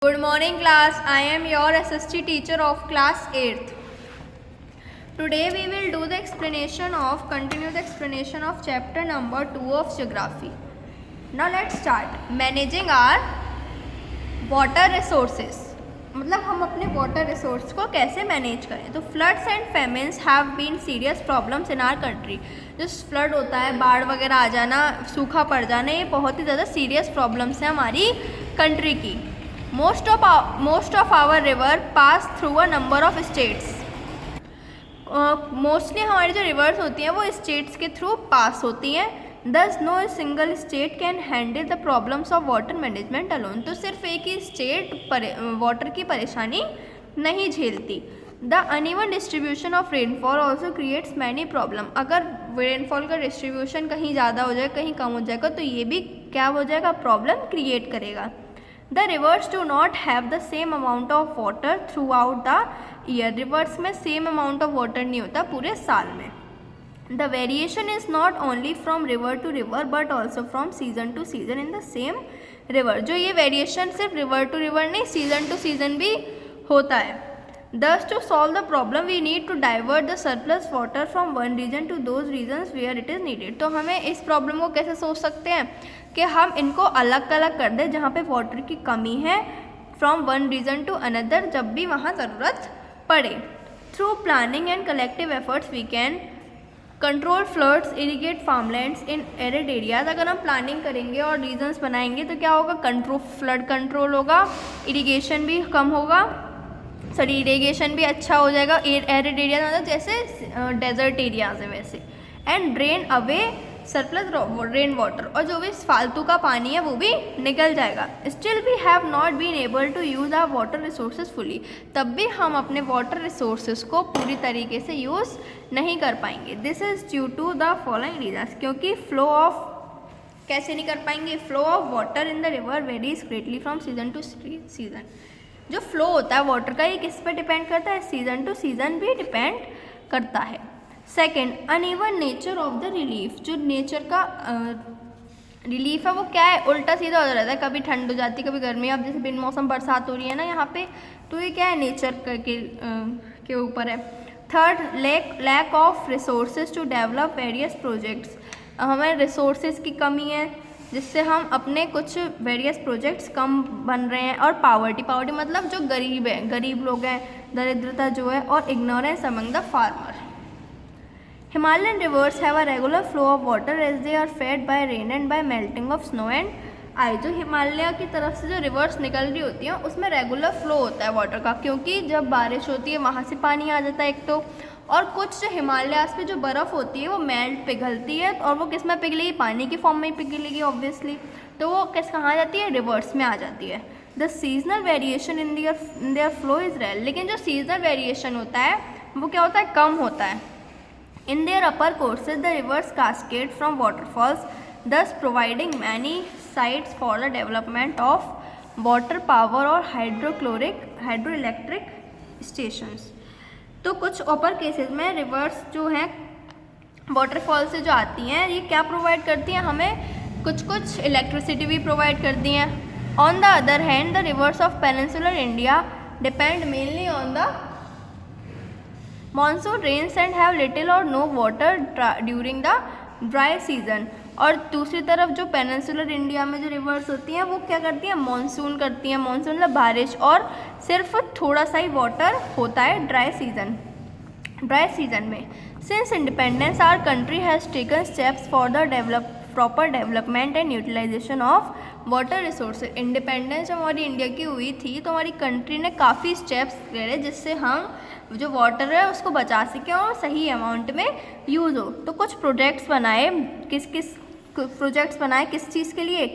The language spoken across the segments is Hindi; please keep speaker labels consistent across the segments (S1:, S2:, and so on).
S1: Good morning class, I am your SST teacher of class 8th. Today we will do the continue the explanation of chapter number 2 of geography. Now let's start. Managing our water resources. मतलब हम अपने वाटर रिसोर्स को कैसे मैनेज करें. तो floods and famines have been serious problems in our country. जो फ्लड होता है, बाढ़ वगैरह आ जाना, सूखा पड़ जाना, ये बहुत ही ज़्यादा सीरियस प्रॉब्लम्स हैं हमारी कंट्री की. Most of our river pass through a number of states. Mostly हमारी जो रिवर्स होती हैं वो स्टेट्स के थ्रू पास होती हैं. Thus no single state can handle the problems of water management alone. तो सिर्फ एक ही स्टेट वाटर की परेशानी नहीं झेलती. The uneven distribution of rainfall also creates many problem. अगर रेनफॉल का डिस्ट्रीब्यूशन कहीं ज़्यादा हो जाए, कहीं कम हो जाएगा, तो ये भी क्या हो जाएगा, प्रॉब्लम क्रिएट करेगा. The rivers do not have the same amount of water throughout the year. Rivers में same amount of water नहीं होता पूरे साल में. The variation is not only from river to river but also from season to season in the same river. जो ये variation सिर्फ river to river नहीं, season to season भी होता है. Thus to solve the problem we need to divert the surplus water from one region to those regions where it is needed. तो हमें इस प्रॉब्लम को कैसे सोच सकते हैं कि हम इनको अलग अलग कर दें जहाँ पे वाटर की कमी है, from one region to another, जब भी वहाँ ज़रूरत पड़े. Through planning and collective efforts we can control floods, irrigate farmlands in arid areas. अगर हम प्लानिंग करेंगे और रीजन्स बनाएंगे तो क्या होगा, फ्लड कंट्रोल होगा, इरीगेशन भी कम होगा, इरीगेशन भी अच्छा हो जाएगा. एरिड एरियाज मतलब जैसे डेजर्ट एरियाज है वैसे. And drain away surplus rain water, और जो भी फालतू का पानी है वो भी निकल जाएगा. Still we have not been able to use our water resources fully. तब भी हम अपने वाटर रिसोर्सेज को पूरी तरीके से यूज़ नहीं कर पाएंगे. This is due to the following reasons. क्योंकि फ्लो ऑफ कैसे नहीं कर पाएंगे, flow of water in the river varies greatly from season to season. जो फ्लो होता है वाटर का, ये किस पे डिपेंड करता है, सीजन टू सीजन भी डिपेंड करता है. Second, uneven nature of the relief. जो नेचर का रिलीफ है वो क्या है, उल्टा सीधा हो जाता है. कभी ठंड हो जाती है, कभी गर्मी. अब जैसे बिन मौसम बरसात हो रही है ना यहाँ पे, तो ये क्या है, नेचर के ऊपर है. Third, lack of resources to develop various projects. हमें रिसोर्सेज की कमी है जिससे हम अपने कुछ वेरियस प्रोजेक्ट्स कम बन रहे हैं. और पावर्टी मतलब जो गरीब है, गरीब लोग हैं, दरिद्रता जो है, और ignorance among the farmer. Himalayan rivers have a regular flow of water as they are fed by rain and by melting of snow and ice. जो हिमालय की तरफ से जो रिवर्स निकल रही होती हैं उसमें रेगुलर फ्लो होता है वाटर का, क्योंकि जब बारिश होती है वहाँ से पानी आ जाता है एक तो, और कुछ जो हिमालयास पे जो बर्फ़ होती है वो मेल्ट पिघलती है, और वो किस में पिघलेगी, पानी की फॉर्म में ही पिघलेगी ऑब्वियसली. तो वो कहाँ जाती है, रिवर्स में आ जाती है. The seasonal variation in their flow is rare. लेकिन जो सीजनल वेरिएशन होता है वो क्या होता है, कम होता है. In their upper courses, the rivers cascade from waterfalls, thus providing many sites for the development of water power और hydroelectric stations. तो कुछ अपर केसेस में रिवर्स जो हैं वाटरफॉल से जो आती हैं, ये क्या प्रोवाइड करती हैं, हमें कुछ इलेक्ट्रिसिटी भी प्रोवाइड करती हैं. On the other hand, the rivers of peninsular India depend mainly on the monsoon rains and have little or no water during the dry season. और दूसरी तरफ जो पेनिनसुलर इंडिया में जो रिवर्स होती हैं वो क्या करती हैं, मानसून करती हैं. मानसून मतलब बारिश, और सिर्फ थोड़ा सा ही वाटर होता है ड्राई सीजन में. Since independence our country has taken steps for the proper development and utilisation of water resources. Independence जब हमारी इंडिया की हुई थी तो हमारी कंट्री ने काफ़ी स्टेप्स ले जिससे हम जो वाटर है उसको बचा सकें और सही अमाउंट में यूज़ हो. तो कुछ प्रोजेक्ट्स बनाए, किस प्रोजेक्ट्स बनाए किस चीज़ के लिए,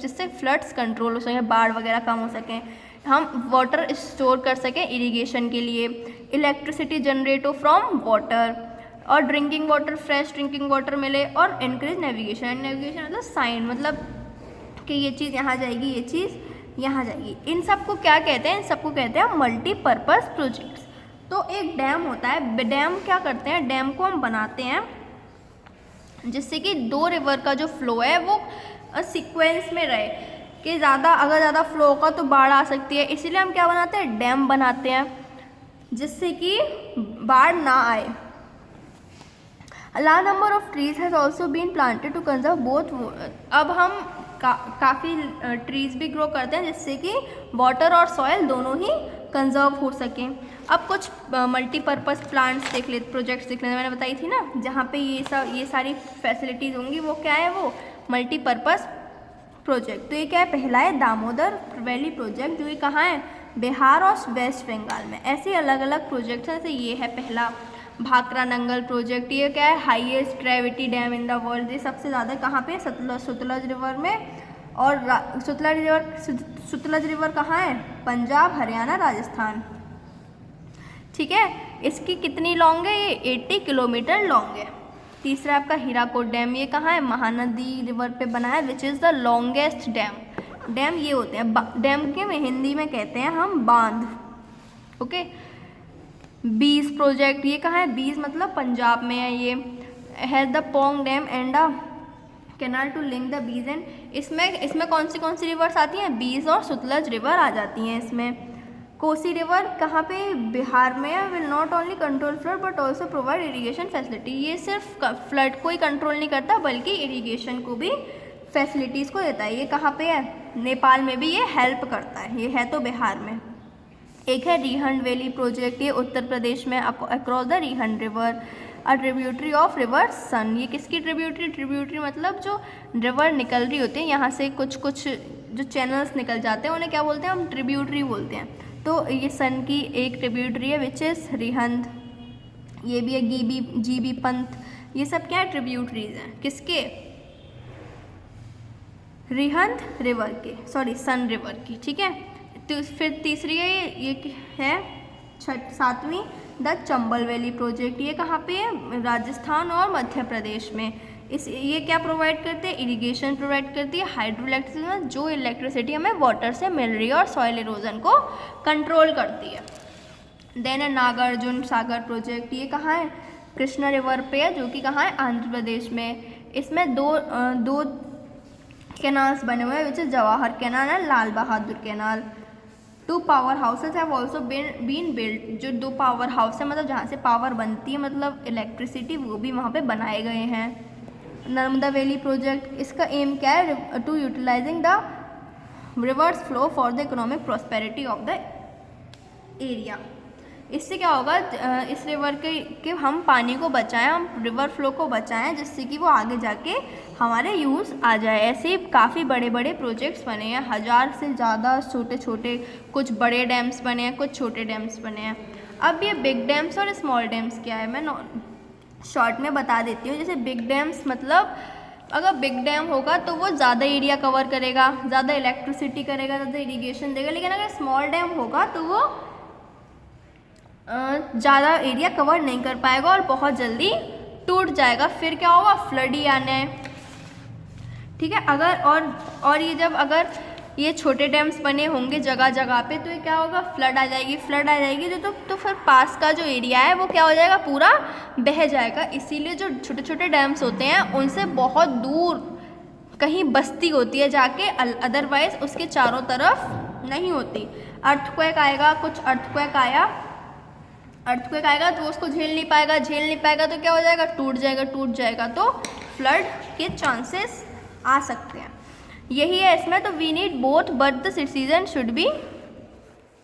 S1: जिससे फ्लड्स कंट्रोल हो सकें, बाढ़ वगैरह कम हो सकें, हम वाटर स्टोर कर सकें इरिगेशन के लिए, इलेक्ट्रिसिटी जनरेट हो फ्रॉम वाटर, और drinking water, fresh drinking water मिले, और इनक्रीज नेविगेशन. नेविगेशन मतलब साइन, मतलब कि ये चीज़ यहाँ जाएगी, ये चीज़ यहाँ जाएगी. इन सबको क्या कहते हैं, इन सबको कहते हैं मल्टीपर्पज़ प्रोजेक्ट्स. तो एक डैम होता है, डैम क्या करते हैं, डैम को हम बनाते हैं जिससे कि दो रिवर का जो फ्लो है वो सीक्वेंस में रहे. कि अगर ज़्यादा फ्लो होगा तो बाढ़ आ सकती है, इसीलिए हम क्या बनाते हैं, डैम बनाते हैं जिससे कि बाढ़ ना आए। A large number of trees has also been planted to conserve both। अब हम काफ़ी ट्रीज भी ग्रो करते हैं जिससे कि वाटर और सॉइल दोनों ही कंजर्व हो सकें। अब कुछ मल्टीपर्पज़ प्लांट्स देख ले, प्रोजेक्ट्स देख लेते, मैंने बताई थी ना, जहाँ पे ये सारी फैसिलिटीज़ होंगी, वो क्या है, वो मल्टीपर्पज़ प्रोजेक्ट। तो ये क्या है, पहला है दामोदर वैली प्रोजेक्ट, जो ये कहाँ है, बिहार और वेस्ट बंगाल में। ऐसे अलग अलग प्रोजेक्ट्स हैं, जैसे ये है पहला भाखरा नंगल प्रोजेक्ट। ये क्या है, highest gravity dam in the world. ये सबसे ज़्यादा कहाँ पे, सतलज रिवर में। और सतलज रिवर कहाँ है, पंजाब, हरियाणा, राजस्थान। ठीक है, इसकी कितनी लॉन्ग है, ये 80 किलोमीटर लॉन्ग है। तीसरा आपका हीराकोट डैम, ये कहाँ है, महानदी रिवर पे बना है, which is the longest dam. Dam ये होते हैं, डैम के में हिंदी में कहते हैं हम बांध। ओके, बीज प्रोजेक्ट, ये कहाँ है, बीज मतलब पंजाब में है। ये has the Pong Dam and a canal to link the Beas and. इसमें कौन सी रिवर्स आती हैं, बीज और सतलज रिवर आ जाती हैं इसमें। कोसी रिवर कहाँ पे, बिहार में। Will not only control flood but also provide irrigation facility. ये सिर्फ फ्लड को ही कंट्रोल नहीं करता बल्कि इरीगेशन को भी फैसिलिटीज़ को देता है। ये कहाँ पे है, नेपाल में भी ये हेल्प करता है। ये है तो बिहार में। एक है रिहंड वैली प्रोजेक्ट, ये उत्तर प्रदेश में, across the Rihand river, a tributary of river Son. ये किसकी ट्रिब्यूटरी मतलब जो रिवर निकल रही होती है, यहाँ से कुछ जो चैनल्स निकल जाते हैं उन्हें क्या बोलते हैं, हम ट्रिब्यूटरी बोलते हैं। तो ये सन की एक ट्रिब्यूटरी है विच इज़ रिहंद। ये भी है जीबी पंथ। ये सब क्या है, ट्रिब्यूटरीज हैं, किसके, रिहंद रिवर के, सन रिवर की। ठीक है, तो फिर तीसरी है, ये है सातवीं, द चंबल वैली प्रोजेक्ट। ये कहाँ पे है, राजस्थान और मध्य प्रदेश में। ये क्या प्रोवाइड करते हैं, इरिगेशन प्रोवाइड करती है, हाइड्रो इलेक्ट्रिसिटी, जो इलेक्ट्रिसिटी हमें वाटर से मिल रही है और सॉइल इरोजन को कंट्रोल करती है। देन है नागार्जुन सागर प्रोजेक्ट। ये कहाँ है, कृष्णा रिवर पे है, जो कि कहाँ है, आंध्र प्रदेश में। इसमें दो कैनाल्स बने हुए हैं, which is Jawahar Canal and Lal Bahadur Canal. 2 power houses have also been built. जो 2 पावर हाउस है, मतलब जहाँ से पावर बनती है, मतलब इलेक्ट्रिसिटी, वो भी वहाँ पे बनाए गए हैं। नर्मदा वैली प्रोजेक्ट, इसका एम क्या है, to utilising the rivers flow for the economic prosperity of the area. इससे क्या होगा, इस रिवर के हम पानी को बचाएं, हम रिवर फ्लो को बचाएं, जिससे कि वो आगे जाके हमारे यूज़ आ जाए। ऐसे ही काफ़ी बड़े बड़े प्रोजेक्ट्स बने हैं, 1000 से ज़्यादा छोटे छोटे, कुछ बड़े डैम्स बने हैं, कुछ छोटे डैम्स बने हैं। अब ये बिग डैम्स और स्मॉल डैम्स क्या है, मैं शॉर्ट में बता देती हूँ। जैसे बिग डैम्स मतलब, अगर बिग डैम होगा तो वो ज़्यादा एरिया कवर करेगा, ज़्यादा इलेक्ट्रिसिटी करेगा, ज़्यादा इरीगेशन देगा। लेकिन अगर स्मॉल डैम होगा तो वो ज़्यादा एरिया कवर नहीं कर पाएगा और बहुत जल्दी टूट जाएगा। फिर क्या होगा, फ्लड ही आना है। ठीक है, अगर और ये जब अगर ये छोटे डैम्स बने होंगे जगह जगह पे, तो ये क्या होगा, फ्लड आ जाएगी तो फिर पास का जो एरिया है वो क्या हो जाएगा, पूरा बह जाएगा। इसीलिए जो छोटे छोटे डैम्स होते हैं उनसे बहुत दूर कहीं बस्ती होती है जाके, अदरवाइज उसके चारों तरफ नहीं होती। अर्थक्वेक आएगा, कुछ अर्थक्वेक आएगा तो उसको झेल नहीं पाएगा तो क्या हो जाएगा, टूट जाएगा तो फ्लड के चांसेस आ सकते हैं। यही है इसमें। तो we need both but the citizen should be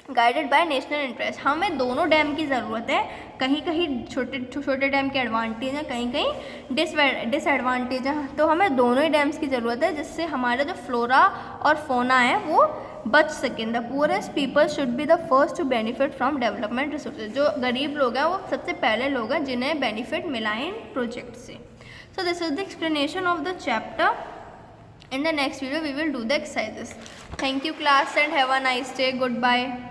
S1: guided by national interest. हमें दोनों डैम की ज़रूरत है। कहीं कहीं छोटे डैम के एडवांटेज हैं, कहीं कहीं डिसएडवांटेज हैं। तो हमें दोनों ही डैम्स की ज़रूरत है, जिससे हमारा जो फ्लोरा और फोना है वो बच सकें। The poorest people should be the first to benefit from development resources. जो गरीब लोग हैं वो सबसे पहले लोग हैं जिन्हें बेनिफिट मिला इन प्रोजेक्ट से। So this is the explanation of the chapter. In the next video we will do the exercises. Thank you class and have a nice day. Goodbye.